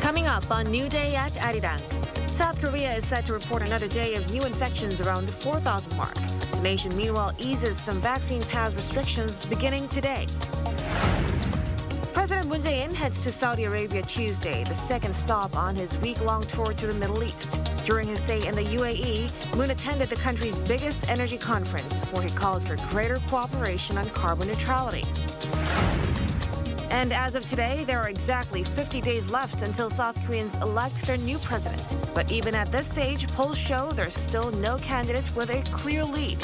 Coming up on New Day at Arirang, South Korea is set to report another day of new infections around the 4,000 mark. The nation, meanwhile, eases some vaccine pass restrictions beginning today. President Moon Jae-in heads to Saudi Arabia Tuesday, the second stop on his week-long tour to the Middle East. During his stay in the UAE, Moon attended the country's biggest energy conference, where he called for greater cooperation on carbon neutrality. And as of today, there are exactly 50 days left until South Koreans elect their new president. But even at this stage, polls show there's still no candidate with a clear lead.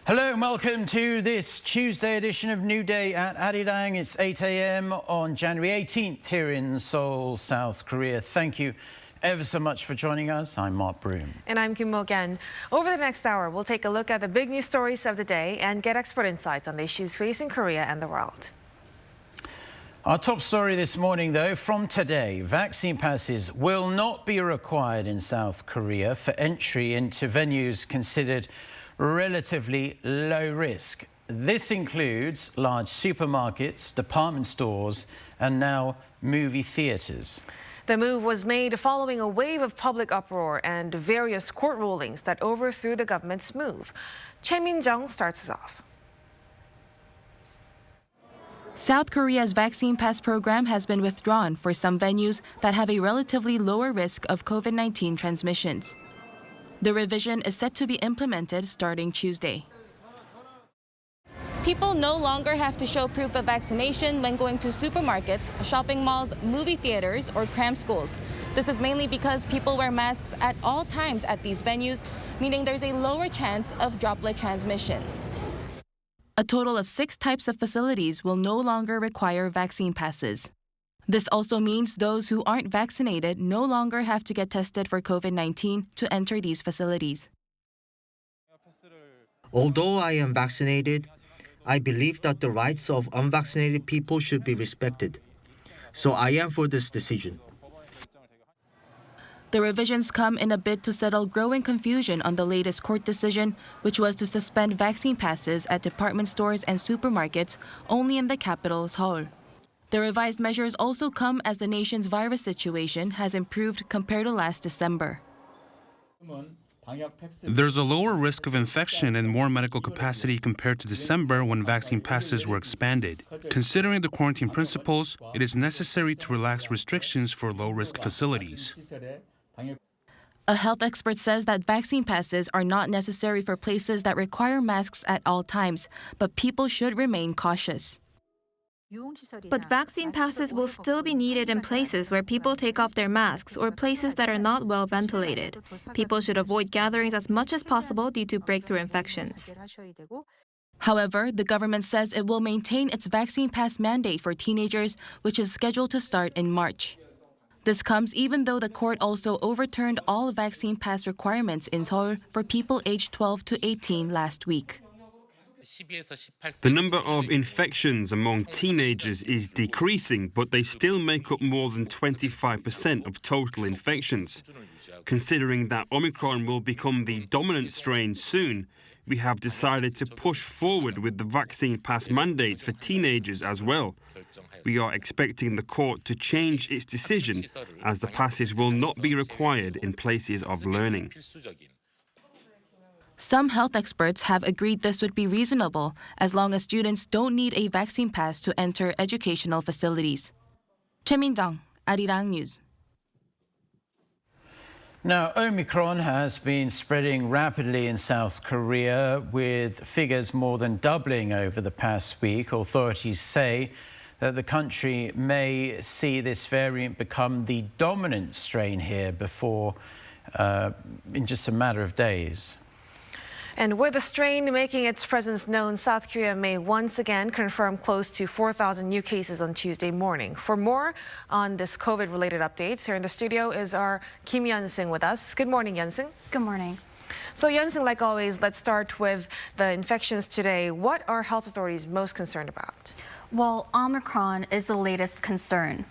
Hello and welcome to this Tuesday edition of New Day at Arirang. It's 8 a.m. on January 18th here in Seoul, South Korea. Thank you ever so much for joining us. I'm Mark Broom. And I'm Kim Mo-gan. Over the next hour, we'll take a look at the big news stories of the day and get expert insights on the issues facing Korea and the world. Our top story this morning, though, from today, vaccine passes will not be required in South Korea for entry into venues considered relatively low risk. This includes large supermarkets, department stores, and now movie theaters. The move was made following a wave of public uproar and various court rulings that overthrew the government's move. Choi Min-jung starts us off. South Korea's vaccine pass program has been withdrawn for some venues that have a relatively lower risk of COVID-19 transmissions. The revision is set to be implemented starting Tuesday. People no longer have to show proof of vaccination when going to supermarkets, shopping malls, movie theaters, or cram schools. This is mainly because people wear masks at all times at these venues, meaning there's a lower chance of droplet transmission. A total of 6 types of facilities will no longer require vaccine passes. This also means those who aren't vaccinated no longer have to get tested for COVID-19 to enter these facilities. Although I am vaccinated, I believe that the rights of unvaccinated people should be respected. So I am for this decision. The revisions come in a bid to settle growing confusion on the latest court decision, which was to suspend vaccine passes at department stores and supermarkets only in the capital, Seoul. The revised measures also come as the nation's virus situation has improved compared to last December. There's a lower risk of infection and more medical capacity compared to December when vaccine passes were expanded. Considering the quarantine principles, it is necessary to relax restrictions for low-risk facilities. A health expert says that vaccine passes are not necessary for places that require masks at all times, but people should remain cautious. But vaccine passes will still be needed in places where people take off their masks or places that are not well ventilated. People should avoid gatherings as much as possible due to breakthrough infections. However, the government says it will maintain its vaccine pass mandate for teenagers, which is scheduled to start in March. This comes even though the court also overturned all vaccine pass requirements in Seoul for people aged 12 to 18 last week. The number of infections among teenagers is decreasing, but they still make up more than 25% of total infections. Considering that Omicron will become the dominant strain soon, we have decided to push forward with the vaccine pass mandates for teenagers as well. We are expecting the court to change its decision, as the passes will not be required in places of learning. Some health experts have agreed this would be reasonable as long as students don't need a vaccine pass to enter educational facilities. Choi Min-jung, Arirang News. Now, Omicron has been spreading rapidly in South Korea, with figures more than doubling over the past week. Authorities say that the country may see this variant become the dominant strain here in just a matter of days. And with the strain making its presence known, South Korea may once again confirm close to 4,000 new cases on Tuesday morning. For more on this COVID-related updates, here in the studio is our Kim Yeon-sung with us. Good morning, Yeon-sung. Good morning. So Yunsen, like always, let's start with the infections today. What are health authorities most concerned about? Well, Omicron is the latest concern.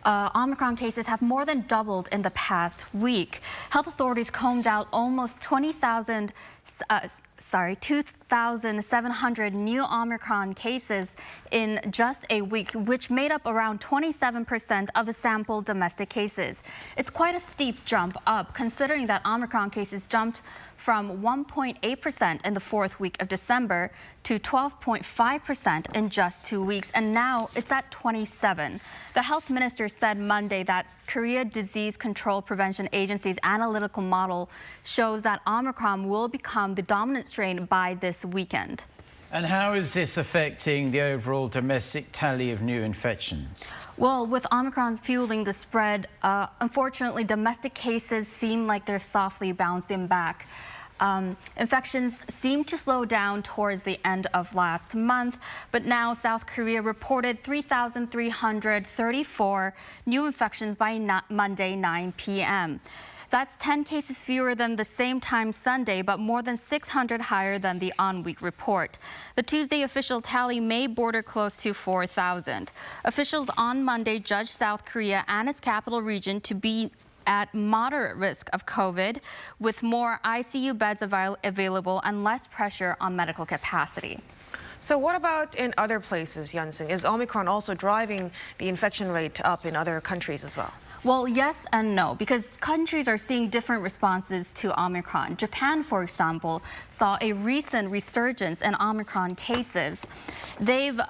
Omicron cases have more than doubled in the past week. Health authorities combed out almost 2,700 new Omicron cases in just a week, which made up around 27% of the sampled domestic cases. It's quite a steep jump up, considering that Omicron cases jumped from 1.8% in the fourth week of December to 12.5% in just 2 weeks, and now it's at 27. The health minister said Monday that Korea Disease Control Prevention Agency's analytical model shows that Omicron will become the dominant strain by this weekend. And how is this affecting the overall domestic tally of new infections? Well, with Omicron fueling the spread, unfortunately, domestic cases seem like they're softly bouncing back. Infections seem to slow down towards the end of last month, but now South Korea reported 3,334 new infections by Monday 9 p.m. That's 10 cases fewer than the same time Sunday, but more than 600 higher than the on-week report. The Tuesday official tally may border close to 4,000. Officials on Monday judged South Korea and its capital region to be at moderate risk of COVID, with more ICU beds available and less pressure on medical capacity. So what about in other places, Yunsen? Is Omicron also driving the infection rate up in other countries as well? Well, yes and no, because countries are seeing different responses to Omicron. Japan, for example, saw a recent resurgence in Omicron cases. They've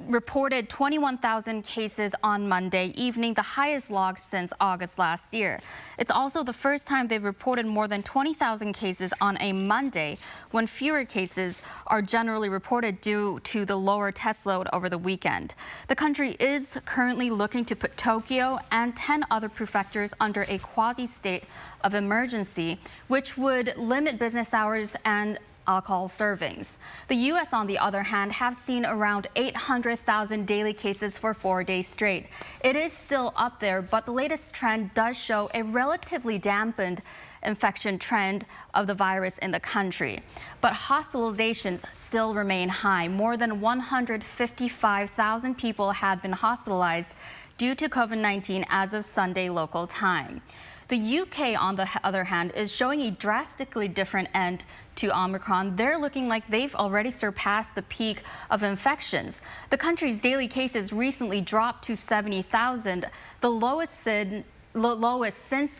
reported 21,000 cases on Monday evening, the highest log since August last year. It's also the first time they've reported more than 20,000 cases on a Monday, when fewer cases are generally reported due to the lower test load over the weekend. The country is currently looking to put Tokyo and 10 other prefectures under a quasi-state of emergency, which would limit business hours and alcohol servings. The U.S., on the other hand, have seen around 800,000 daily cases for 4 days straight. It is still up there, but the latest trend does show a relatively dampened infection trend of the virus in the country. But hospitalizations still remain high. More than 155,000 people had been hospitalized due to COVID-19 as of Sunday local time. The UK, on the other hand, is showing a drastically different end to Omicron. They're looking like they've already surpassed the peak of infections. The country's daily cases recently dropped to 70,000, the lowest since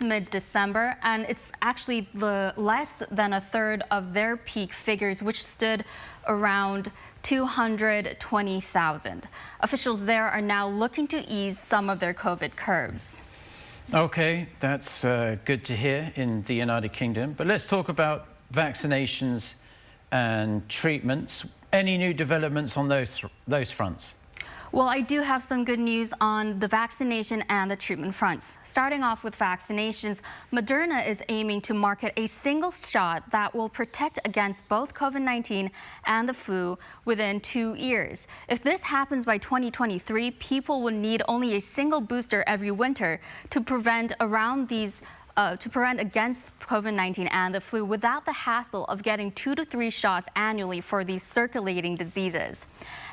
mid-December, and it's actually less than a third of their peak figures, which stood around 220,000. Officials there are now looking to ease some of their COVID curbs. Okay, that's good to hear in the United Kingdom. But let's talk about vaccinations and treatments. Any new developments on those fronts? Well, I do have some good news on the vaccination and the treatment fronts. Starting off with vaccinations, Moderna is aiming to market a single shot that will protect against both COVID-19 and the flu within 2 years. If this happens by 2023, people will need only a single booster every winter to prevent against COVID-19 and the flu without the hassle of getting 2 to 3 shots annually for these circulating diseases.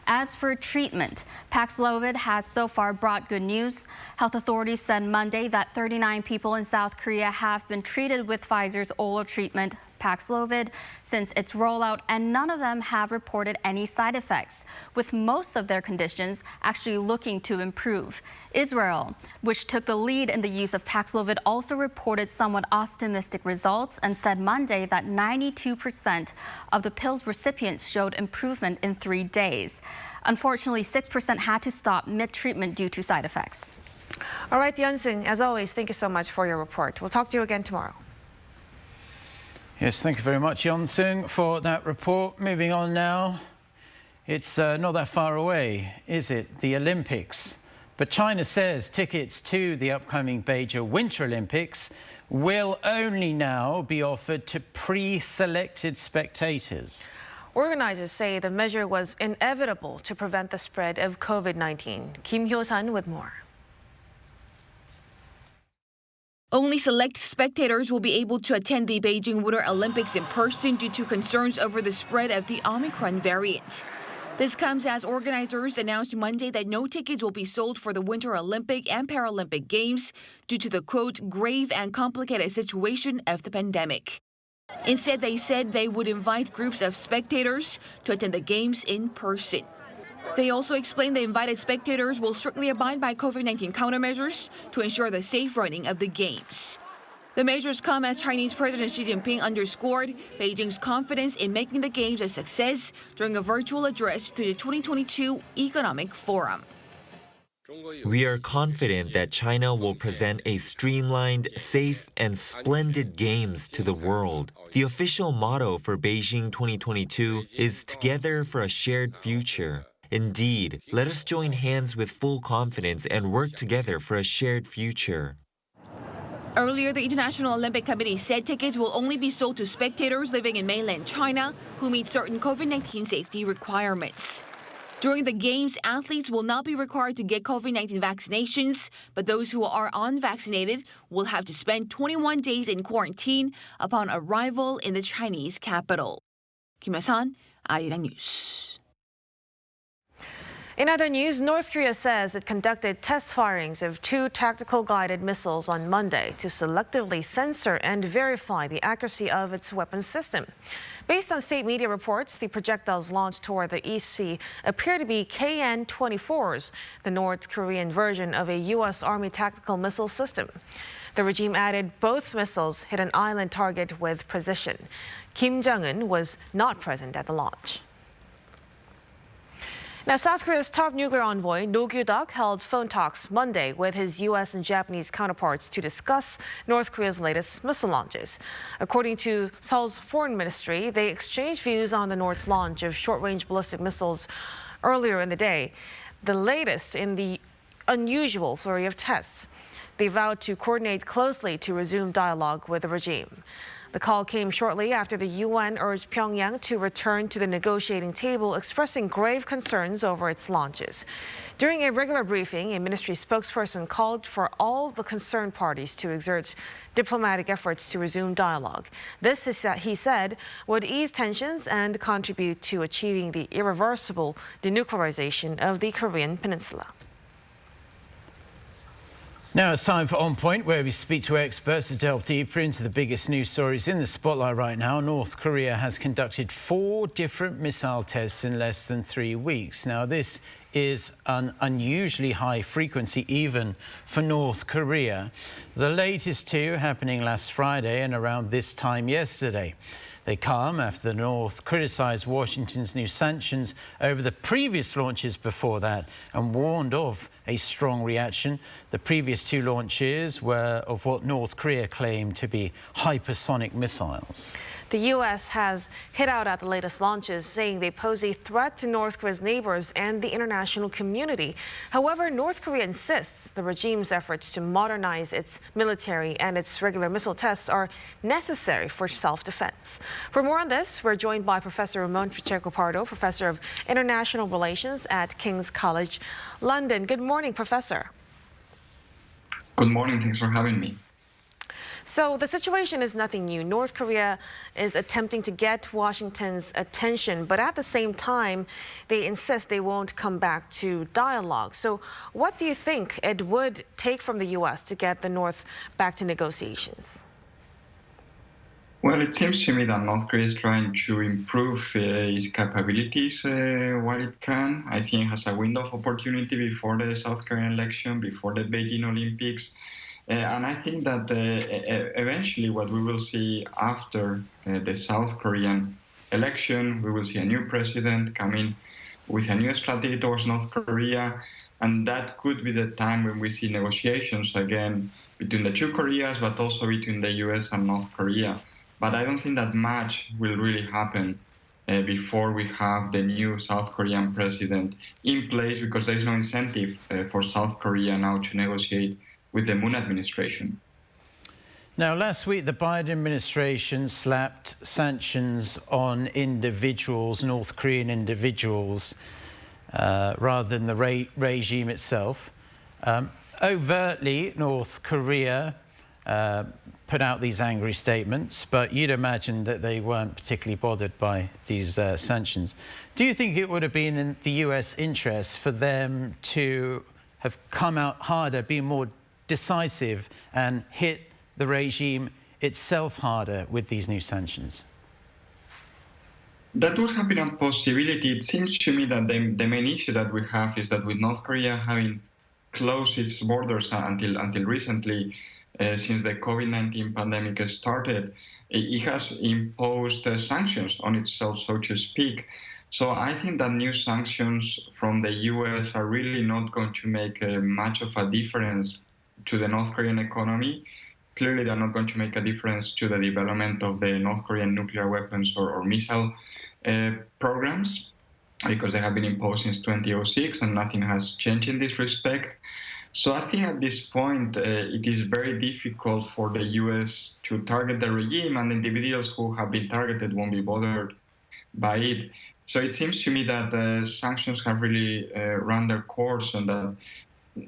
As for treatment, Paxlovid has so far brought good news. Health authorities said Monday that 39 people in South Korea have been treated with Pfizer's oral treatment, Paxlovid, since its rollout, and none of them have reported any side effects, with most of their conditions actually looking to improve. Israel, which took the lead in the use of Paxlovid, also reported somewhat optimistic results and said Monday that 92% of the pill's recipients showed improvement in 3 days. Unfortunately, 6% had to stop mid-treatment due to side effects. All right, Yunsen, as always, thank you so much for your report. We'll talk to you again tomorrow. Yes, thank you very much, Yeon-seung, for that report. Moving on now. It's not that far away, is it? The Olympics. But China says tickets to the upcoming Beijing Winter Olympics will only now be offered to pre-selected spectators. Organizers say the measure was inevitable to prevent the spread of COVID-19. Kim Hyo-sun with more. Only select spectators will be able to attend the Beijing Winter Olympics in person due to concerns over the spread of the Omicron variant. This comes as organizers announced Monday that no tickets will be sold for the Winter Olympic and Paralympic Games due to the, quote, grave and complicated situation of the pandemic. Instead, they said they would invite groups of spectators to attend the games in person. They also explained the invited spectators will strictly abide by COVID-19 countermeasures to ensure the safe running of the games. The measures come as Chinese President Xi Jinping underscored Beijing's confidence in making the games a success during a virtual address to the 2022 Economic Forum. We are confident that China will present a streamlined, safe, and splendid games to the world. The official motto for Beijing 2022 is Together for a Shared Future. Indeed, let us join hands with full confidence and work together for a shared future. Earlier, the International Olympic Committee said tickets will only be sold to spectators living in mainland China who meet certain COVID-19 safety requirements. During the Games, athletes will not be required to get COVID-19 vaccinations, but those who are unvaccinated will have to spend 21 days in quarantine upon arrival in the Chinese capital. Kim Hyo-sun, Arirang News. In other news, North Korea says it conducted test firings of 2 tactical guided missiles on Monday to selectively censor and verify the accuracy of its weapons system. Based on state media reports, the projectiles launched toward the East Sea appear to be KN-24s, the North Korean version of a U.S. Army tactical missile system. The regime added both missiles hit an island target with precision. Kim Jong-un was not present at the launch. Now, South Korea's top nuclear envoy, No Kyu-duk, held phone talks Monday with his U.S. and Japanese counterparts to discuss North Korea's latest missile launches. According to Seoul's foreign ministry, they exchanged views on the North's launch of short-range ballistic missiles earlier in the day, the latest in the unusual flurry of tests. They vowed to coordinate closely to resume dialogue with the regime. The call came shortly after the UN urged Pyongyang to return to the negotiating table, expressing grave concerns over its launches. During a regular briefing, a ministry spokesperson called for all the concerned parties to exert diplomatic efforts to resume dialogue. This, he said, would ease tensions and contribute to achieving the irreversible denuclearization of the Korean peninsula. Now it's time for Onpoint, where we speak to experts to delve deeper into the biggest news stories in the spotlight right now. North Korea has conducted 4 different missile tests in less than 3 weeks. Now this is an unusually high frequency even for North Korea. The latest 2 happening last Friday and around this time yesterday. They come after the North criticized Washington's new sanctions over the previous launches before that and warned of a strong reaction. The previous 2 launches were of what North Korea claimed to be hypersonic missiles. The U.S. has hit out at the latest launches, saying they pose a threat to North Korea's neighbors and the international community. However, North Korea insists the regime's efforts to modernize its military and its regular missile tests are necessary for self-defense. For more on this, we're joined by Professor Ramon Pacheco-Pardo, Professor of International Relations at King's College London. Good morning, Professor. Good morning. Thanks for having me. So the situation is nothing new. North Korea is attempting to get Washington's attention, but at the same time, they insist they won't come back to dialogue. So what do you think it would take from the U.S. to get the North back to negotiations? Well, it seems to me that North Korea is trying to improve its capabilities while it can. I think it has a window of opportunity before the South Korean election, before the Beijing Olympics. And I think that eventually what we will see after the South Korean election, we will see a new president coming with a new strategy towards North Korea. And that could be the time when we see negotiations again between the 2 Koreas, but also between the US and North Korea. But I don't think that much will really happen before we have the new South Korean president in place, because there is no incentive for South Korea now to negotiate with the Moon administration. Now, last week, the Biden administration slapped sanctions on individuals, North Korean individuals, rather than the regime itself. Overtly, North Korea put out these angry statements, but you'd imagine that they weren't particularly bothered by these sanctions. Do you think it would have been in the US interest for them to have come out harder, be more decisive, and hit the regime itself harder with these new sanctions? That would have been a possibility. It seems to me that the main issue that we have is that with North Korea having closed its borders until recently, since the COVID-19 pandemic started, it has imposed sanctions on itself, so to speak. So I think that new sanctions from the US are really not going to make much of a difference to the North Korean economy. Clearly, they're not going to make a difference to the development of the North Korean nuclear weapons or missile programs, because they have been imposed since 2006 and nothing has changed in this respect. So I think at this point, it is very difficult for the US to target the regime, and individuals who have been targeted won't be bothered by it. So it seems to me that sanctions have really run their course, and that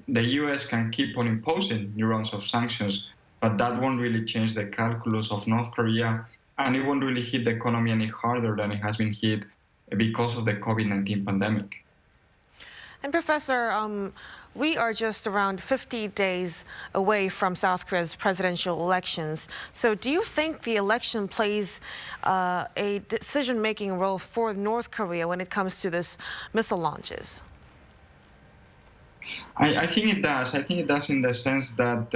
the US can keep on imposing new rounds of sanctions, but that won't really change the calculus of North Korea, and it won't really hit the economy any harder than it has been hit because of the COVID-19 pandemic. And Professor, we are just around 50 days away from South Korea's presidential elections. So do you think the election plays a decision-making role for North Korea when it comes to this missile launches? I think it does. I think it does in the sense that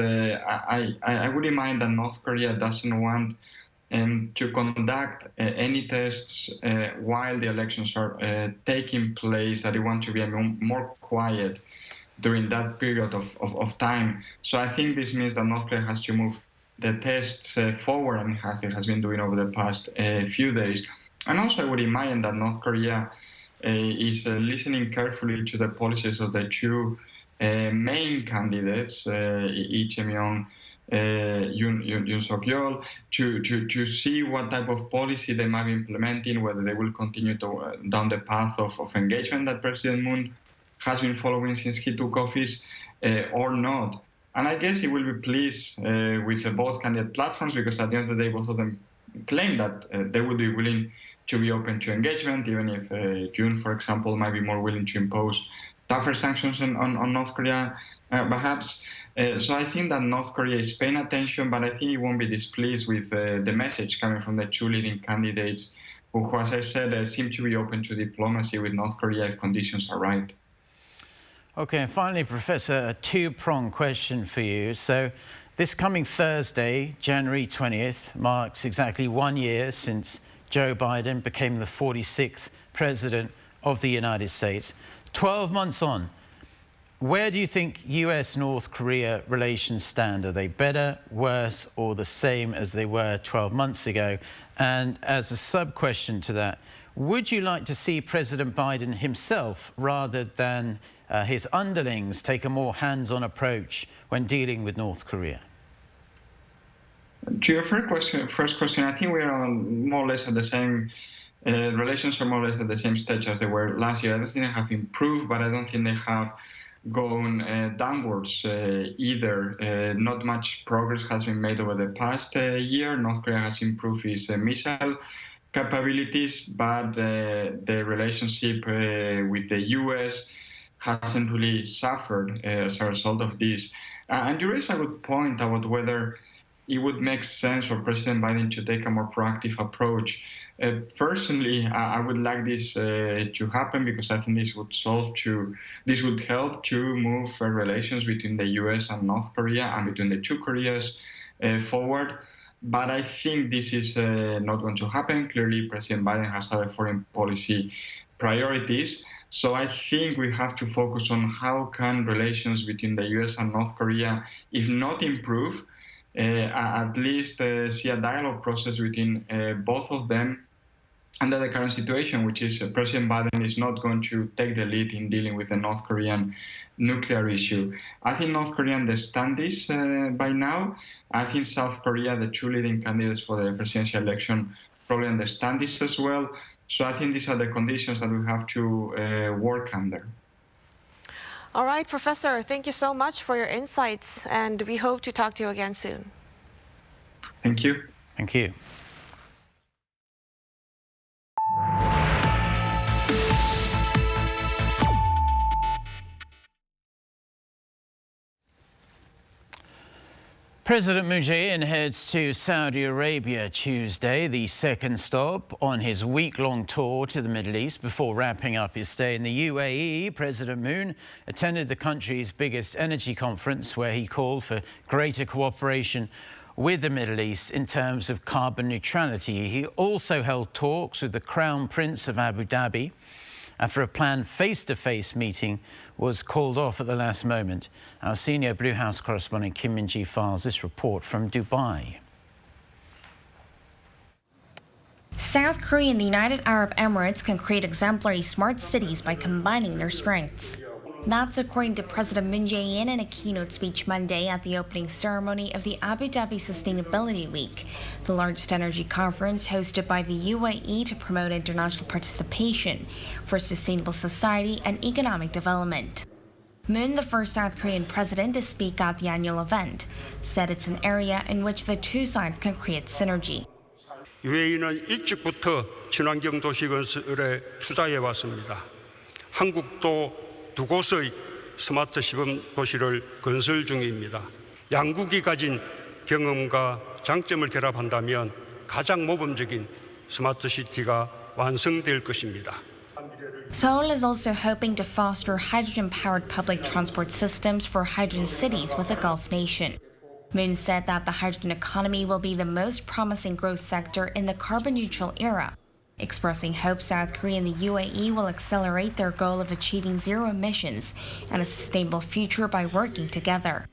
I wouldn't mind that North Korea doesn't want to conduct any tests while the elections are taking place, that they want to be more quiet during that period of time. So I think this means that North Korea has to move the tests forward, and it has been doing over the past few days. And also I would imagine that North Korea is listening carefully to the policies of the two main candidates, Lee Jae-myung, Yoon Suk-yeol, to see what type of policy they might be implementing, whether they will continue down the path of engagement that President Moon has been following since he took office, or not. And I guess he will be pleased with both candidate platforms, because at the end of the day, both of them claim that they would be willing to be open to engagement, even if Yoon, for example, might be more willing to impose tougher sanctions on North Korea, perhaps. So I think that North Korea is paying attention, but I think it won't be displeased with the message coming from the two leading candidates, who, as I said, seem to be open to diplomacy with North Korea if conditions are right. Okay, and finally, Professor, a two-pronged question for you. So this coming Thursday, January 20th, marks exactly 1 year since Joe Biden became the 46th president of the United States. 12 months on, where do you think US-North Korea relations stand? Are they better, worse, or the same as they were 12 months ago? And as a sub-question to that, would you like to see President Biden himself, rather than his underlings, take a more hands-on approach when dealing with North Korea? To your first question, I think we are more or less at the same, relations are more or less at the same stage as they were last year. I don't think they have improved, but I don't think they have gone downwards either. Not much progress has been made over the past year. North Korea has improved its missile capabilities, but the relationship with the US hasn't really suffered as a result of this. And you raise a good point about whether it would make sense for President Biden to take a more proactive approach. Personally, I would like this to happen, because I think this would help to move relations between the US and North Korea, and between the two Koreas forward. But I think this is not going to happen. Clearly, President Biden has other foreign policy priorities. So I think we have to focus on how can relations between the US and North Korea, if not improve, at least see a dialogue process between both of them under the current situation, which is President Biden is not going to take the lead in dealing with the North Korean nuclear issue. I think North Korea understands this by now. I think South Korea, the two leading candidates for the presidential election, probably understand this as well. So I think these are the conditions that we have to work under. All right, Professor, thank you so much for your insights, and we hope to talk to you again soon. Thank you. Thank you. President Moon Jae-in heads to Saudi Arabia Tuesday, the second stop on his week-long tour to the Middle East. Before wrapping up his stay in the UAE, President Moon attended the country's biggest energy conference, where he called for greater cooperation with the Middle East in terms of carbon neutrality. He also held talks with the Crown Prince of Abu Dhabi after a planned face-to-face meeting was called off at the last moment. Our senior Blue House correspondent Kim Min-ji files this report from Dubai. South Korea and the United Arab Emirates can create exemplary smart cities by combining their strengths. That's according to President Moon Jae-in in a keynote speech Monday at the opening ceremony of the Abu Dhabi Sustainability Week, the largest energy conference hosted by the UAE to promote international participation for sustainable society and economic development. Moon, the first South Korean president to speak at the annual event, said it's an area in which the two sides can create synergy. UAE는 일찍부터 친환경 도시 건설에 투자해 왔습니다. 한국도 두 곳의 스마트 시범 도시를 건설 중입니다. 양국이 가진 경험과 장점을 결합한다면 가장 모범적인 스마트 시티가 완성될 것입니다. Seoul is also hoping to foster hydrogen-powered public transport systems for hydrogen cities with the Gulf nation. Moon said that the hydrogen economy will be the most promising growth sector in the carbon-neutral era, expressing hope South Korea and the UAE will accelerate their goal of achieving zero emissions and a sustainable future by working together.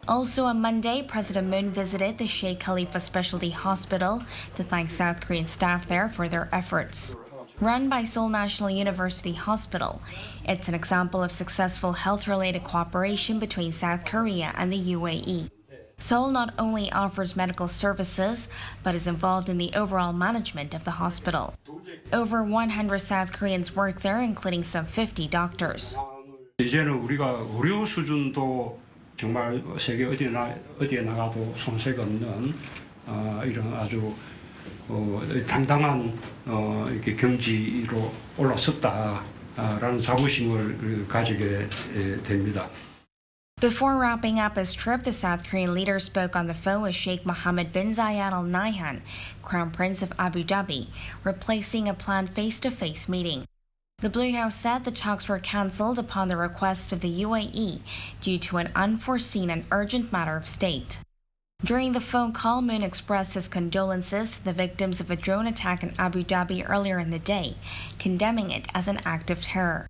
Also on Monday, President Moon visited the Sheikh Khalifa Specialty Hospital to thank South Korean staff there for their efforts. Run by Seoul National University Hospital, it's an example of successful health-related cooperation between South Korea and the UAE. Seoul not only offers medical services, but is involved in the overall management of the hospital. Over 100 South Koreans work there, including some 50 doctors. 이제는 우리가 의료 수준도 정말 세계 어디에 나가도 손색 없는 이런 아주 당당한 이렇게 경지로 올라섰다라는 자부심을 가지게 됩니다. Before wrapping up his trip, the South Korean leader spoke on the phone with Sheikh Mohammed bin Zayed Al Nahyan, Crown Prince of Abu Dhabi, replacing a planned face-to-face meeting. The Blue House said the talks were cancelled upon the request of the UAE due to an unforeseen and urgent matter of state. During the phone call, Moon expressed his condolences to the victims of a drone attack in Abu Dhabi earlier in the day, condemning it as an act of terror.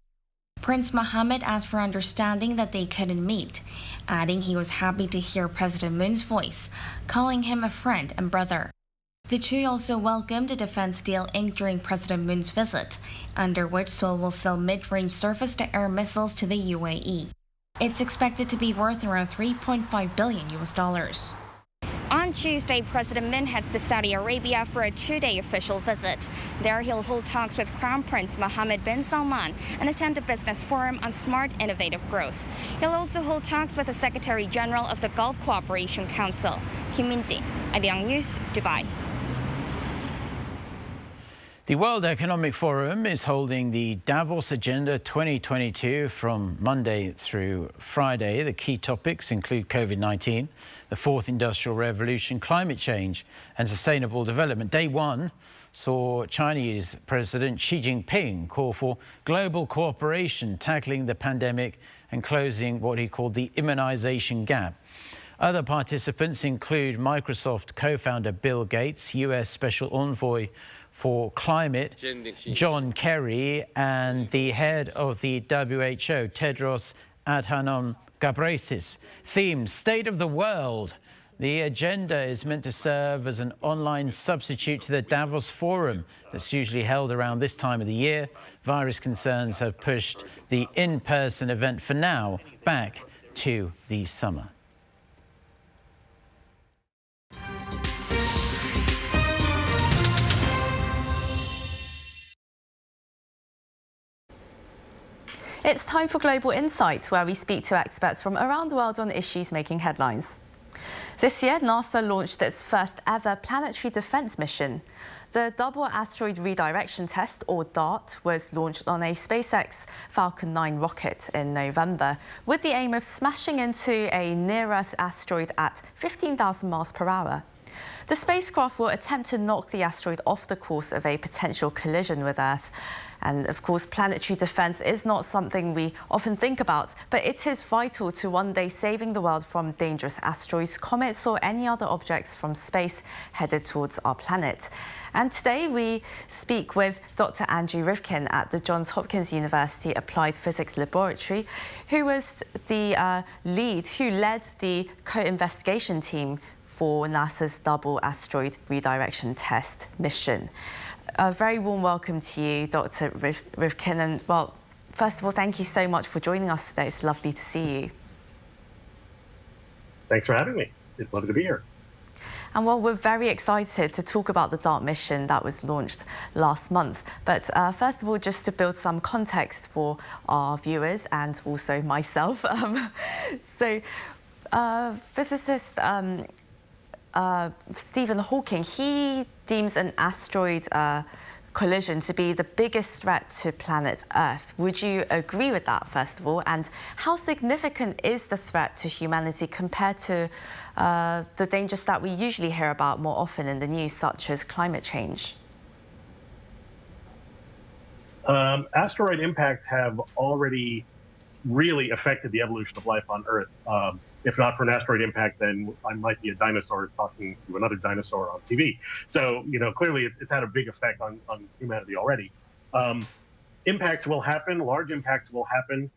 Prince Mohammed asked for understanding that they couldn't meet, adding he was happy to hear President Moon's voice, calling him a friend and brother. The two also welcomed a defense deal inked during President Moon's visit, under which Seoul will sell mid-range surface-to-air missiles to the UAE. It's expected to be worth around $3.5 billion. On Tuesday, President Moon heads to Saudi Arabia for a two-day official visit. There, he'll hold talks with Crown Prince Mohammed bin Salman and attend a business forum on smart, innovative growth. He'll also hold talks with the Secretary General of the Gulf Cooperation Council. Kim Min-ji, Arirang News, Dubai. The World Economic Forum is holding the Davos Agenda 2022 from Monday through Friday. The key topics include COVID-19, the fourth industrial revolution, climate change and sustainable development. Day one saw Chinese President Xi Jinping call for global cooperation tackling the pandemic and closing what he called the immunization gap. Other participants include Microsoft co-founder Bill Gates, US Special Envoy for Climate, John Kerry, and the head of the WHO, Tedros Adhanom Ghebreyesus. Theme, State of the World. The agenda is meant to serve as an online substitute to the Davos Forum that's usually held around this time of the year. Virus concerns have pushed the in-person event for now back to the summer. It's time for Global Insight, where we speak to experts from around the world on issues making headlines. This year, NASA launched its first ever planetary defense mission. The Double Asteroid Redirection Test, or DART, was launched on a SpaceX Falcon 9 rocket in November, with the aim of smashing into a near-Earth asteroid at 15,000 miles per hour. The spacecraft will attempt to knock the asteroid off the course of a potential collision with Earth. And of course, planetary defense is not something we often think about, but it is vital to one day saving the world from dangerous asteroids, comets, or any other objects from space headed towards our planet. And today we speak with Dr. Andrew Rivkin at the Johns Hopkins University Applied Physics Laboratory, who was the who led the co-investigation team for NASA's Double Asteroid Redirection Test mission. A very warm welcome to you, Dr. Rivkin. And well, first of all, thank you so much for joining us today. It's lovely to see you. Thanks for having me. It's lovely to be here. And well, we're very excited to talk about the DART mission that was launched last month. But first of all, just to build some context for our viewers and also myself. Physicist Stephen Hawking, he deems an asteroid collision to be the biggest threat to planet Earth. Would you agree with that, first of all? And how significant is the threat to humanity compared to the dangers that we usually hear about more often in the news, such as climate change? Asteroid impacts have already really affected the evolution of life on Earth. If not for an asteroid impact, then I might be a dinosaur talking to another dinosaur on TV. So, clearly it's had a big effect on humanity already. Impacts will happen, large impacts will happen.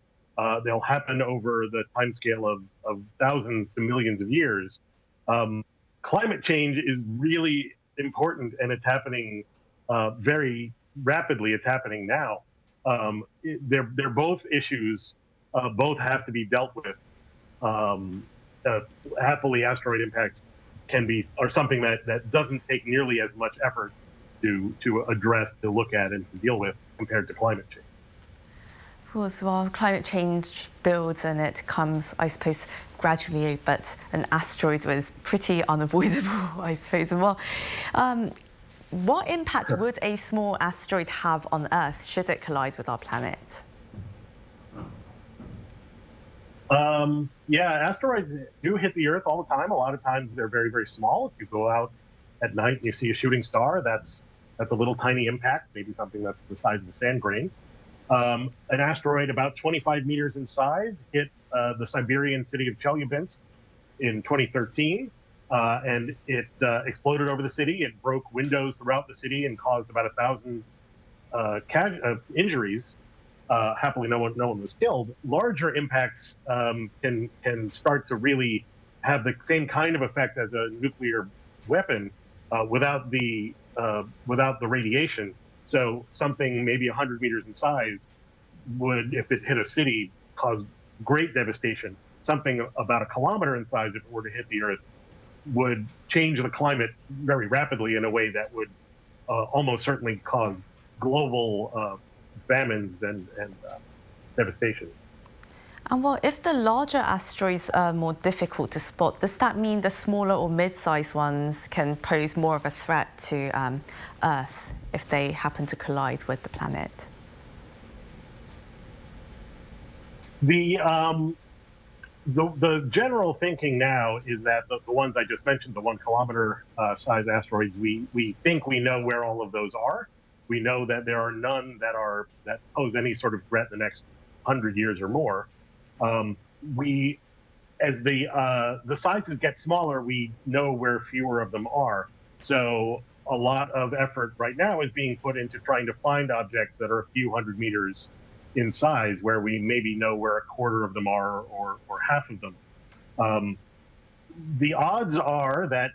They'll happen over the timescale of thousands to millions of years. Climate change is really important, and it's happening very rapidly. It's happening now. They're both issues, both have to be dealt with. Happily, asteroid impacts are something that doesn't take nearly as much effort to address, to look at, and to deal with compared to climate change. Of course, well, climate change builds and it comes, I suppose, gradually, but an asteroid was pretty unavoidable, I suppose. And well, what impact would a small asteroid have on Earth should it collide with our planet? Yeah, asteroids do hit the Earth all the time. A lot of times they're very, very small. If you go out at night and you see a shooting star, that's a little tiny impact, maybe something that's the size of a sand grain. An asteroid about 25 meters in size hit the Siberian city of Chelyabinsk in 2013, and it exploded over the city. It broke windows throughout the city and caused about 1,000 injuries. Happily, no one was killed. Larger impacts can start to really have the same kind of effect as a nuclear weapon without the radiation. So something maybe 100 meters in size would, if it hit a city, cause great devastation. Something about 1 kilometer in size, if it were to hit the Earth, would change the climate very rapidly in a way that would almost certainly cause global famines and devastation. And well, if the larger asteroids are more difficult to spot, does that mean the smaller or mid-sized ones can pose more of a threat to Earth if they happen to collide with the planet? The general thinking now is that the ones I just mentioned, the 1 kilometer size asteroids, we think we know where all of those are. We know that there are none that pose any sort of threat in the next 100 years or more. As the sizes get smaller, we know where fewer of them are. So a lot of effort right now is being put into trying to find objects that are a few hundred meters in size, where we maybe know where 1/4 of them are or half of them. The odds are that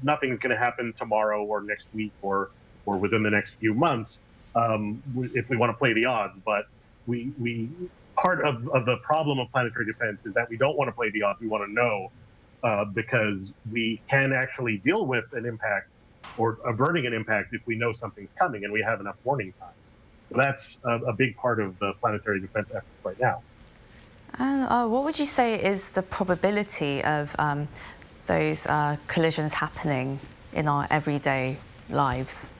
nothing's going to happen tomorrow or next week or within the next few months, if we want to play the odds. But part of the problem of planetary defense is that we don't want to play the odds. We want to know, because we can actually deal with an impact or averting an impact if we know something's coming and we have enough warning time. So that's a big part of the planetary defense effort right now. And what would you say is the probability of those collisions happening in our everyday lives?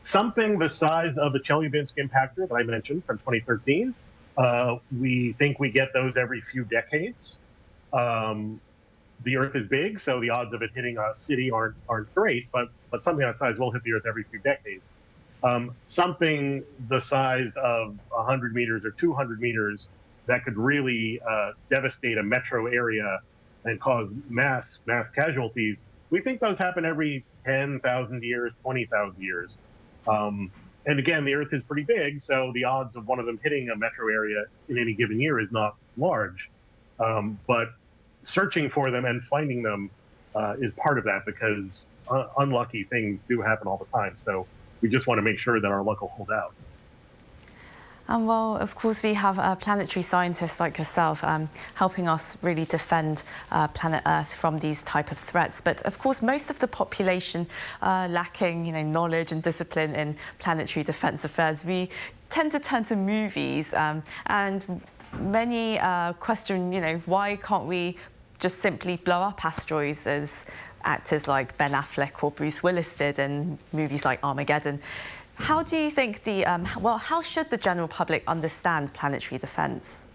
Something the size of the Chelyabinsk impactor that I mentioned from 2013. We think we get those every few decades. The Earth is big, so the odds of it hitting a city aren't great, but something that size will hit the Earth every few decades. Something the size of 100 meters or 200 meters that could really devastate a metro area and cause mass casualties. We think those happen every 10,000 years, 20,000 years. And again, the Earth is pretty big, so the odds of one of them hitting a metro area in any given year is not large. But searching for them and finding them is part of that, because unlucky things do happen all the time. So we just want to make sure that our luck will hold out. And well, of course, we have planetary scientists like yourself helping us really defend planet Earth from these type of threats. But of course, most of the population lacking, knowledge and discipline in planetary defense affairs. We tend to turn to movies, and many question, why can't we just simply blow up asteroids as actors like Ben Affleck or Bruce Willis did in movies like Armageddon? How do you think how should the general public understand planetary defense?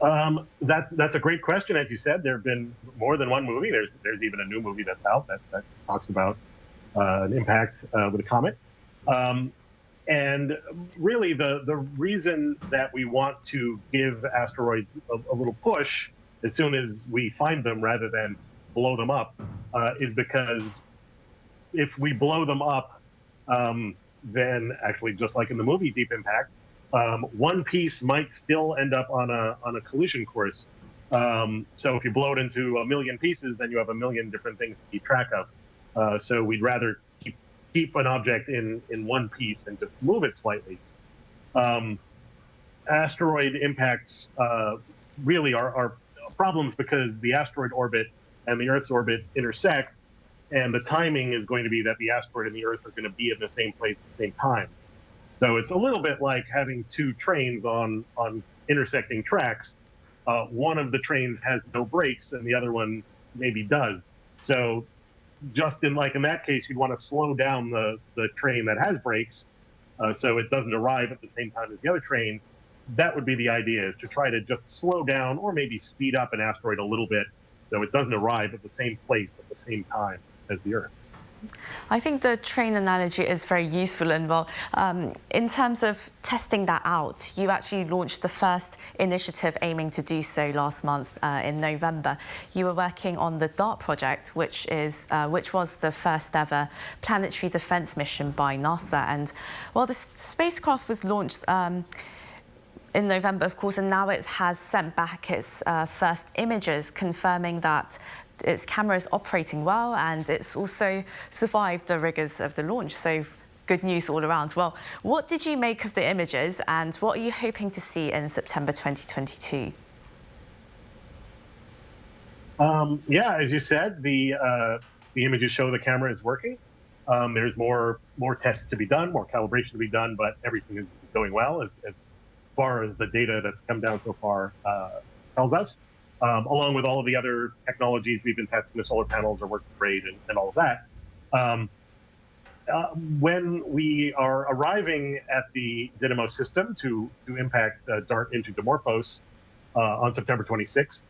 That's a great question. As you said, there have been more than one movie. There's even a new movie that's out that talks about an impact with a comet. And really, the reason that we want to give asteroids a little push as soon as we find them rather than blow them up is because if we blow them up, then actually, just like in the movie Deep Impact, one piece might still end up on a collision course. So if you blow it into a million pieces, then you have a million different things to keep track of. So we'd rather keep an object in one piece and just move it slightly. Asteroid impacts really are problems because the asteroid orbit and the Earth's orbit intersect, and the timing is going to be that the asteroid and the Earth are going to be in the same place at the same time. So it's a little bit like having two trains on intersecting tracks. One of the trains has no brakes and the other one maybe does. So just in that case, you'd want to slow down the train that has brakes so it doesn't arrive at the same time as the other train. That would be the idea, is to try to just slow down or maybe speed up an asteroid a little bit so it doesn't arrive at the same place at the same time as the Earth. I think the train analogy is very useful, and in terms of testing that out, you actually launched the first initiative aiming to do so last month in November. You were working on the DART project, which was the first ever planetary defense mission by NASA. And the spacecraft was launched in November, of course, and now it has sent back its first images confirming that its camera is operating well, and it's also survived the rigors of the launch. So good news all around. Well, what did you make of the images, and what are you hoping to see in September 2022? Yeah, as you said, the images show the camera is working. There's more tests to be done, more calibration to be done, but everything is going well as far as the data that's come down so far tells us. Along with all of the other technologies we've been testing, the solar panels are working great and all of that. When we are arriving at the Dynamo system to impact DART into Dimorphos on September 26th,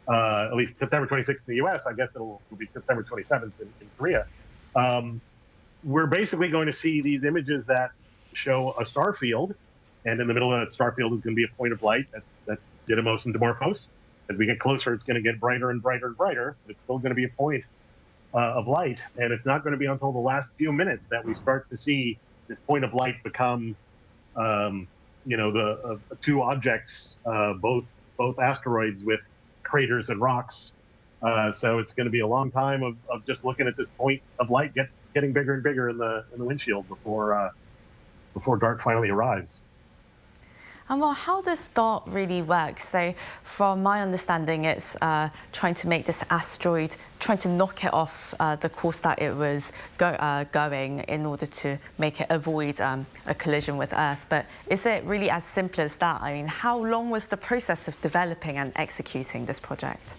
at least September 26th in the US, I guess it'll be September 27th in Korea, we're basically going to see these images that show a star field, and in the middle of that star field is going to be a point of light. That's Dynamos and Dimorphos. As we get closer, it's going to get brighter and brighter and brighter, but it's still going to be a point of light. And it's not going to be until the last few minutes that we start to see this point of light become, the two objects, both asteroids with craters and rocks. So it's going to be a long time of just looking at this point of light getting bigger and bigger in the windshield before DART finally arrives. And well, how does DART really work? So from my understanding, it's trying to make this asteroid, trying to knock it off the course that it was going in order to make it avoid a collision with Earth. But is it really as simple as that? I mean, how long was the process of developing and executing this project?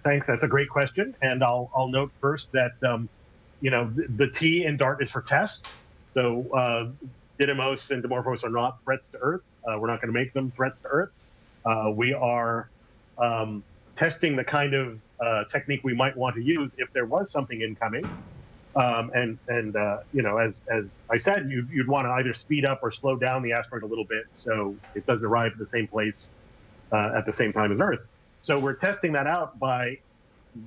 Thanks. That's a great question. And I'll note first that, the T in DART is for test. So Didymos and Dimorphos are not threats to Earth. We're not going to make them threats to Earth. We are testing the kind of technique we might want to use if there was something incoming. As I said, you'd want to either speed up or slow down the asteroid a little bit so it doesn't arrive at the same place at the same time as Earth. So we're testing that out by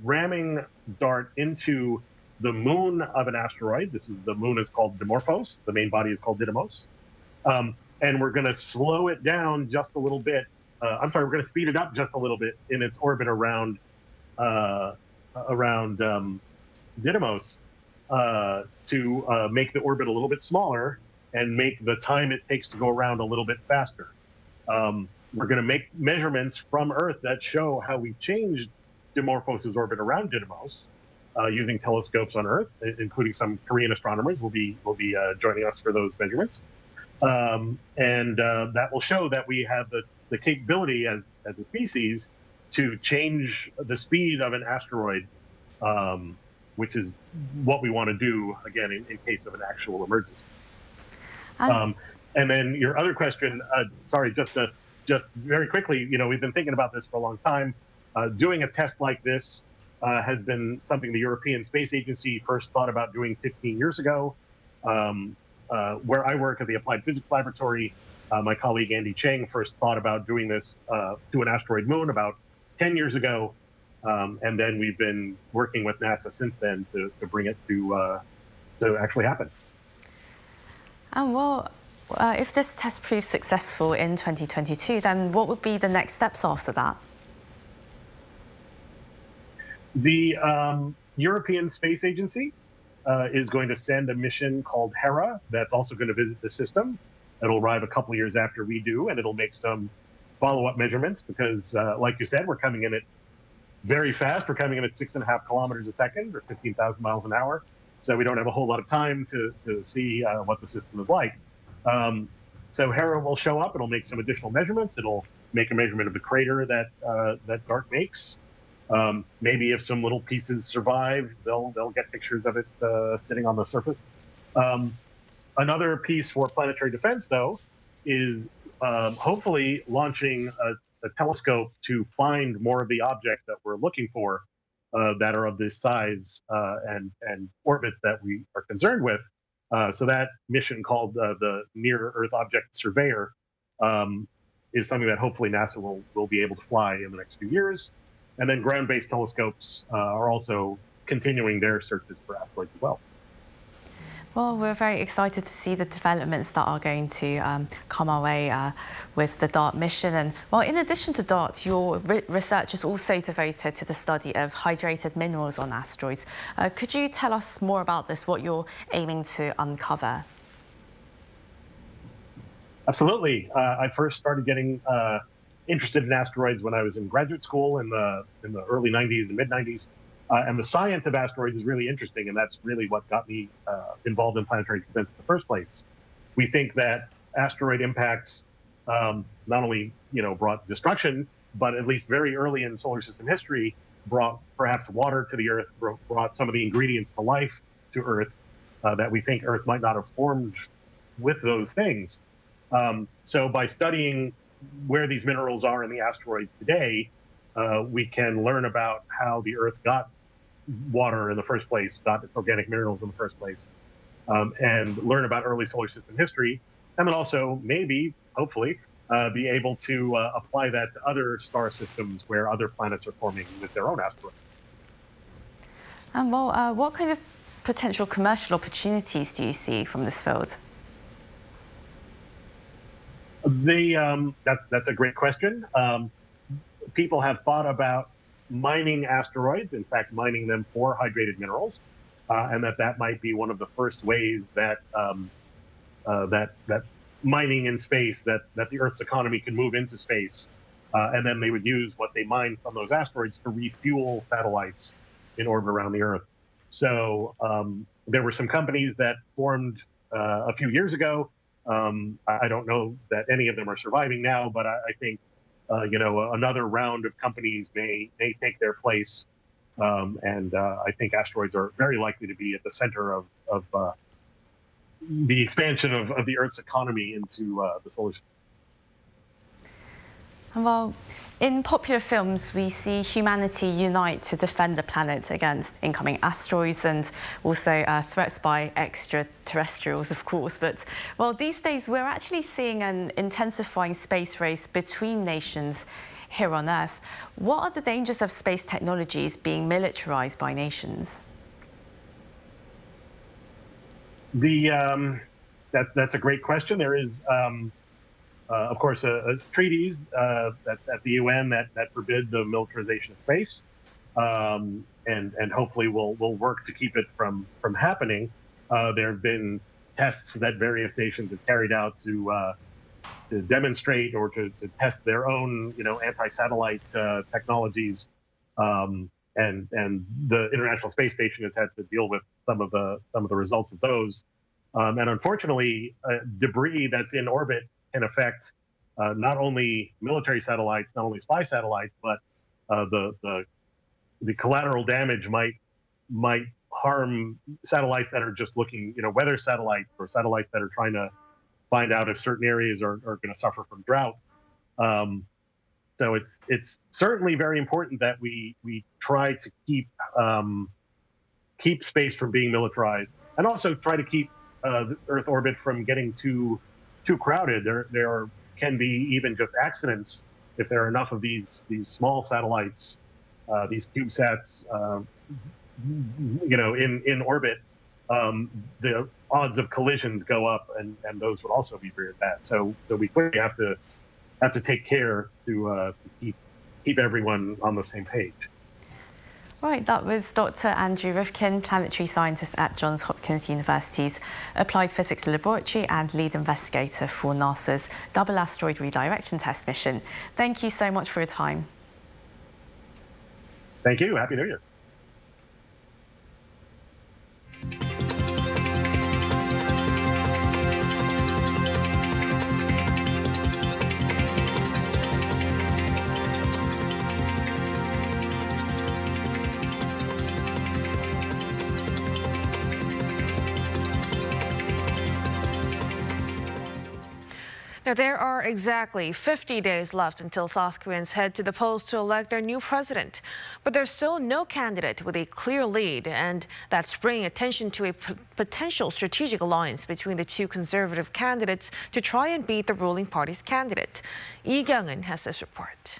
ramming DART into the moon of an asteroid. The moon is called Dimorphos. The main body is called Didymos. And we're going to slow it down just a little bit. We're going to speed it up just a little bit in its orbit around Didymos to make the orbit a little bit smaller and make the time it takes to go around a little bit faster. We're going to make measurements from Earth that show how we changed Dimorphos' orbit around Didymos using telescopes on Earth, including some Korean astronomers will be joining us for those measurements. That will show that we have the capability as a species to change the speed of an asteroid, which is what we want to do, again, in case of an actual emergency. And then your other question, just very quickly, we've been thinking about this for a long time. Doing a test like this has been something the European Space Agency first thought about doing 15 years ago. Where I work at the Applied Physics Laboratory, my colleague Andy Chang first thought about doing this to an asteroid moon about 10 years ago. And then we've been working with NASA since then to bring it to actually happen. Well, if this test proves successful in 2022, then what would be the next steps after that? The European Space Agency is going to send a mission called Hera that's also going to visit the system. It'll arrive a couple of years after we do, and it'll make some follow-up measurements because, like you said, we're coming in at very fast. We're coming in at 6.5 kilometers a second or 15,000 miles an hour. So we don't have a whole lot of time to see what the system is like. So Hera will show up. It'll make some additional measurements. It'll make a measurement of the crater that DART makes. Maybe if some little pieces survive, they'll get pictures of it sitting on the surface. Another piece for Planetary Defense, though, is hopefully launching a telescope to find more of the objects that we're looking for that are of this size and orbits that we are concerned with. So that mission called the Near Earth Object Surveyor is something that hopefully NASA will be able to fly in the next few years. And then ground-based telescopes are also continuing their searches for asteroids as well. Well, we're very excited to see the developments that are going to come our way with the DART mission. And well, in addition to DART, your research is also devoted to the study of hydrated minerals on asteroids. Could you tell us more about this, what you're aiming to uncover? Absolutely. I first started getting interested in asteroids when I was in graduate school in the early 90s and mid-90s. And the science of asteroids is really interesting, and that's really what got me involved in planetary defense in the first place. We think that asteroid impacts not only brought destruction, but at least very early in solar system history, brought perhaps water to the Earth, brought some of the ingredients to life to Earth that we think Earth might not have formed with those things. So by studying where these minerals are in the asteroids today, we can learn about how the Earth got water in the first place, got organic minerals in the first place, and learn about early solar system history, and then also maybe, hopefully, be able to apply that to other star systems where other planets are forming with their own asteroids. And well, what kind of potential commercial opportunities do you see from this field? That's a great question. People have thought about mining asteroids, in fact, mining them for hydrated minerals, and that might be one of the first ways that that mining in space, that the Earth's economy can move into space, and then they would use what they mine from those asteroids to refuel satellites in orbit around the Earth. So there were some companies that formed a few years ago. I don't know that any of them are surviving now, but I think another round of companies may take their place, and I think asteroids are very likely to be at the center of the expansion of the Earth's economy into the solar system. Well, in popular films, we see humanity unite to defend the planet against incoming asteroids and also threats by extraterrestrials, of course. But, well, these days we're actually seeing an intensifying space race between nations here on Earth. What are the dangers of space technologies being militarized by nations? That's a great question. There is, of course, treaties at the UN that forbid the militarization of space, and hopefully will work to keep it from happening. There have been tests that various nations have carried out to demonstrate or to test their own, anti-satellite technologies, and the International Space Station has had to deal with some of the results of those. And unfortunately, debris that's in orbit can affect not only military satellites, not only spy satellites, but the collateral damage might harm satellites that are just looking, weather satellites or satellites that are trying to find out if certain areas are going to suffer from drought. So it's certainly very important that we try to keep space from being militarized, and also try to keep the Earth orbit from getting too crowded. There can be even just accidents if there are enough of these small satellites, these CubeSats, in orbit. The odds of collisions go up, and those would also be very bad. So we clearly have to take care to keep everyone on the same page. Right, that was Dr. Andrew Rifkin, planetary scientist at Johns Hopkins University's Applied Physics Laboratory and lead investigator for NASA's Double Asteroid Redirection Test mission. Thank you so much for your time. Thank you. Happy New Year. Now, there are exactly 50 days left until South Koreans head to the polls to elect their new president. But there's still no candidate with a clear lead, and that's bringing attention to a potential strategic alliance between the two conservative candidates to try and beat the ruling party's candidate. Lee Kyung-eun has this report.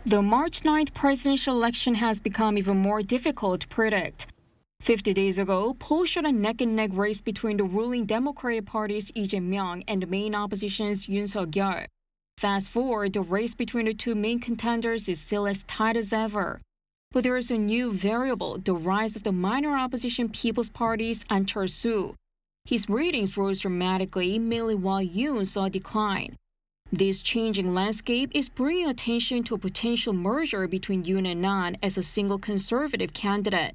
The March 9th presidential election has become even more difficult to predict. 50 days ago, polls showed a neck-and-neck race between the ruling Democratic Party's Lee Jae-myung and the main opposition's Yoon Suk-yeol. Fast forward, the race between the two main contenders is still as tight as ever. But there is a new variable, the rise of the minor opposition People's Party's An Chol-soo. His ratings rose dramatically, mainly while Yoon saw a decline. This changing landscape is bringing attention to a potential merger between Yoon and An as a single conservative candidate.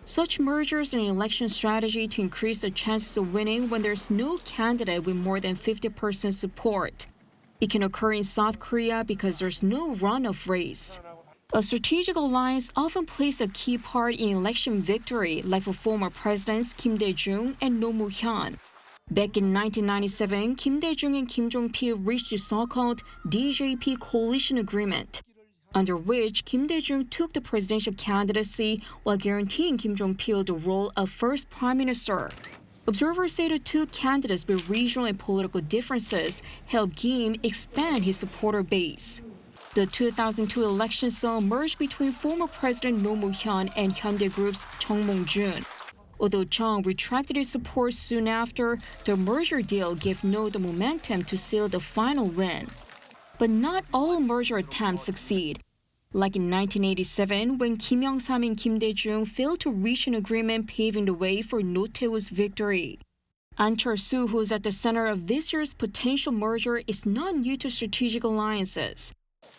Such mergers are an election strategy to increase the chances of winning when there's no candidate with more than 50% support. It can occur in South Korea because there's no runoff race. A strategic alliance often plays a key part in election victory, like for former presidents Kim Dae-jung and Roh Moo-hyun. Back in 1997, Kim Dae-jung and Kim Jong-pil reached the so-called DJP coalition agreement, under which Kim Dae-jung took the presidential candidacy while guaranteeing Kim Jong-pil the role of first prime minister. Observers say the two candidates with regional and political differences helped Kim expand his supporter base. The 2002 election saw a merge between former President Roh Moo-hyun and Hyundai Group's Chung Mong-jun. Although Chung retracted his support soon after, the merger deal gave No the momentum to seal the final win. But not all merger attempts succeed. Like in 1987, when Kim Young-sam and Kim Dae-jung failed to reach an agreement paving the way for Roh Tae-woo's victory. Ahn Cheol-soo, who's at the center of this year's potential merger, is not new to strategic alliances.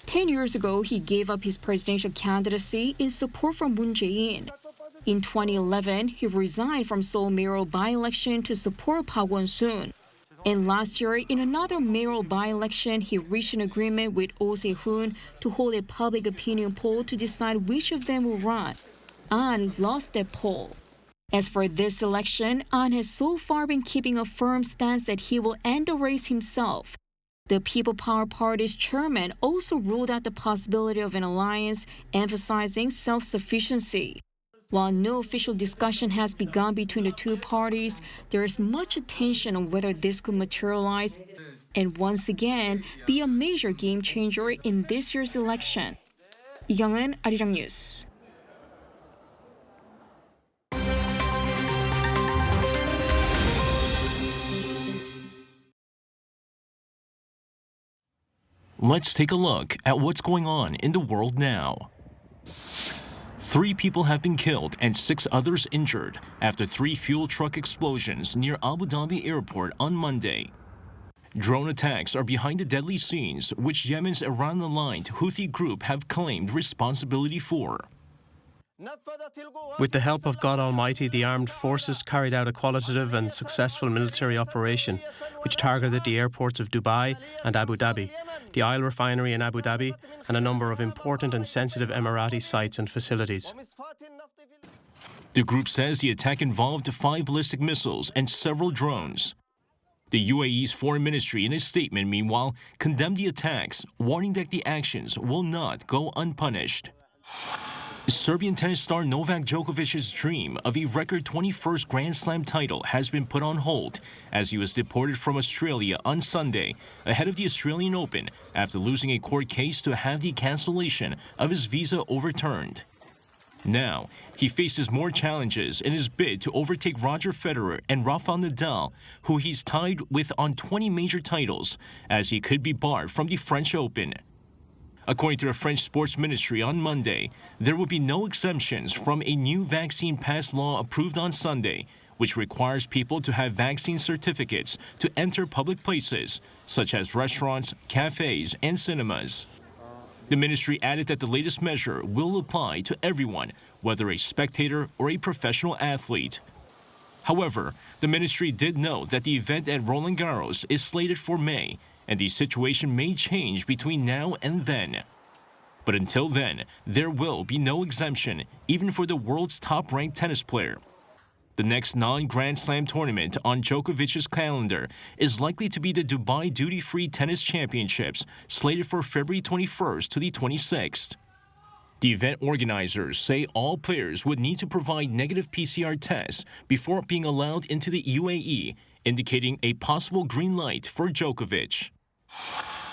10 years ago, he gave up his presidential candidacy in support for Moon Jae-in. In 2011, he resigned from Seoul mayoral by-election to support Park Won-soon. And last year, in another mayoral by-election, he reached an agreement with Oh Se-hoon to hold a public opinion poll to decide which of them will run. Ahn lost that poll. As for this election, Ahn has so far been keeping a firm stance that he will end the race himself. The People Power Party's chairman also ruled out the possibility of an alliance, emphasizing self-sufficiency. While no official discussion has begun between the two parties, there is much attention on whether this could materialize and once again be a major game changer in this year's election. 이경은, Arirang News. Let's take a look at what's going on in the world now. 3 people have been killed and 6 others injured after 3 fuel truck explosions near Abu Dhabi airport on Monday. Drone attacks are behind the deadly scenes, which Yemen's Iran-aligned Houthi group have claimed responsibility for. With the help of God Almighty, the armed forces carried out a qualitative and successful military operation which targeted the airports of Dubai and Abu Dhabi, the oil refinery in Abu Dhabi, and a number of important and sensitive Emirati sites and facilities. The group says the attack involved 5 ballistic missiles and several drones. The UAE's foreign ministry in a statement, meanwhile, condemned the attacks, warning that the actions will not go unpunished. Serbian tennis star Novak Djokovic's dream of a record 21st Grand Slam title has been put on hold as he was deported from Australia on Sunday ahead of the Australian Open after losing a court case to have the cancellation of his visa overturned. Now, he faces more challenges in his bid to overtake Roger Federer and Rafael Nadal, who he's tied with on 20 major titles, as he could be barred from the French Open. According to the French Sports Ministry on Monday, there will be no exemptions from a new vaccine pass law approved on Sunday, which requires people to have vaccine certificates to enter public places, such as restaurants, cafes, and cinemas. The ministry added that the latest measure will apply to everyone, whether a spectator or a professional athlete. However, the ministry did note that the event at Roland Garros is slated for May, and the situation may change between now and then. But until then, there will be no exemption, even for the world's top-ranked tennis player. The next non-Grand Slam tournament on Djokovic's calendar is likely to be the Dubai Duty-Free Tennis Championships, slated for February 21st to the 26th. The event organizers say all players would need to provide negative PCR tests before being allowed into the UAE, indicating a possible green light for Djokovic.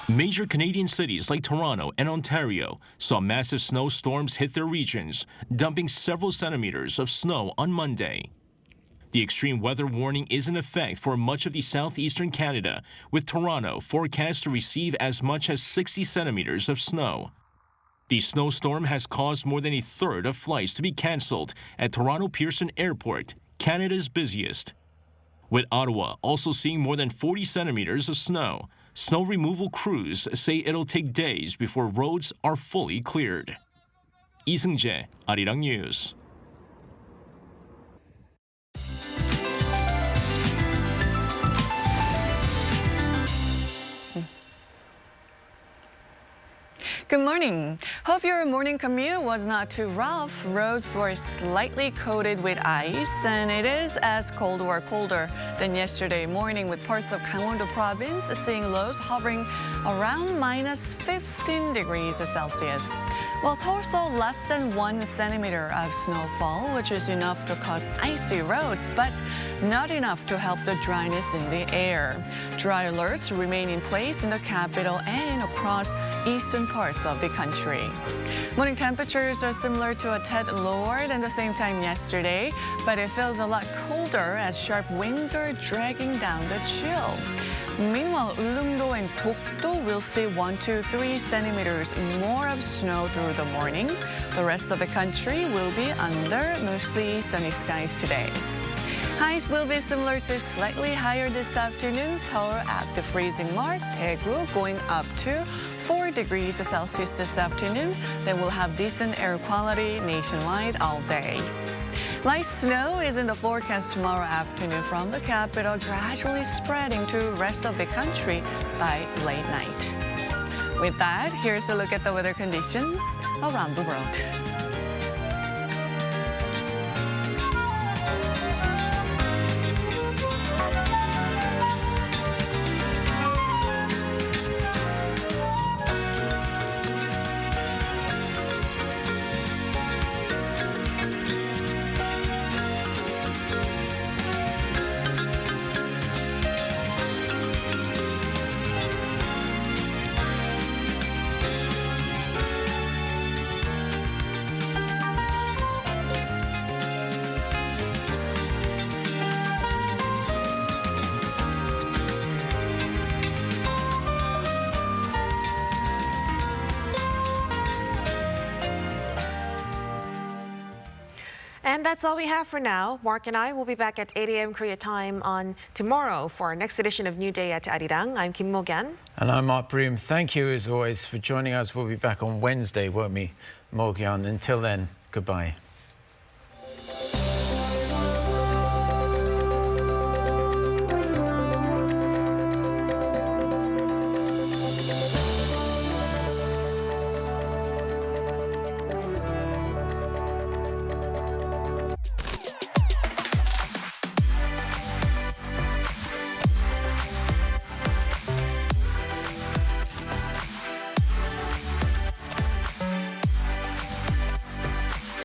Major Canadian cities like Toronto and Ontario saw massive snowstorms hit their regions, dumping several centimeters of snow on Monday. The extreme weather warning is in effect for much of the southeastern Canada, with Toronto forecast to receive as much as 60 centimeters of snow. The snowstorm has caused more than a third of flights to be cancelled at Toronto Pearson Airport, Canada's busiest. With Ottawa also seeing more than 40 centimeters of snow, snow removal crews say it'll take days before roads are fully cleared. Lee Seung-jae, Arirang News. Good morning. Hope your morning commute was not too rough. Roads were slightly coated with ice, and it is as cold or colder than yesterday morning, with parts of Gangwon-do province seeing lows hovering around minus 15 degrees Celsius. While Seoul saw less than 1 centimeter of snowfall, which is enough to cause icy roads, but not enough to help the dryness in the air. Dry alerts remain in place in the capital and across eastern parts of the country. Morning temperatures are similar to a tad lower than the same time yesterday, but it feels a lot colder as sharp winds are dragging down the chill. Meanwhile, Ulleungdo and Dokdo will see 1 to 3 centimeters more of snow through the morning. The rest of the country will be under mostly sunny skies today. Highs will be similar to slightly higher this afternoon, Seoul at the freezing mark, Daegu going up to 4 degrees Celsius this afternoon. They will have decent air quality nationwide all day. Light snow is in the forecast tomorrow afternoon from the capital, gradually spreading to the rest of the country by late night. With that, here's a look at the weather conditions around the world. And that's all we have for now. Mark and I will be back at 8 a.m. Korea time on tomorrow for our next edition of New Day at Arirang. I'm Kim Mo-gyan. And I'm Mark Broom. Thank you, as always, for joining us. We'll be back on Wednesday, won't we, Mo-gyan? Until then, goodbye.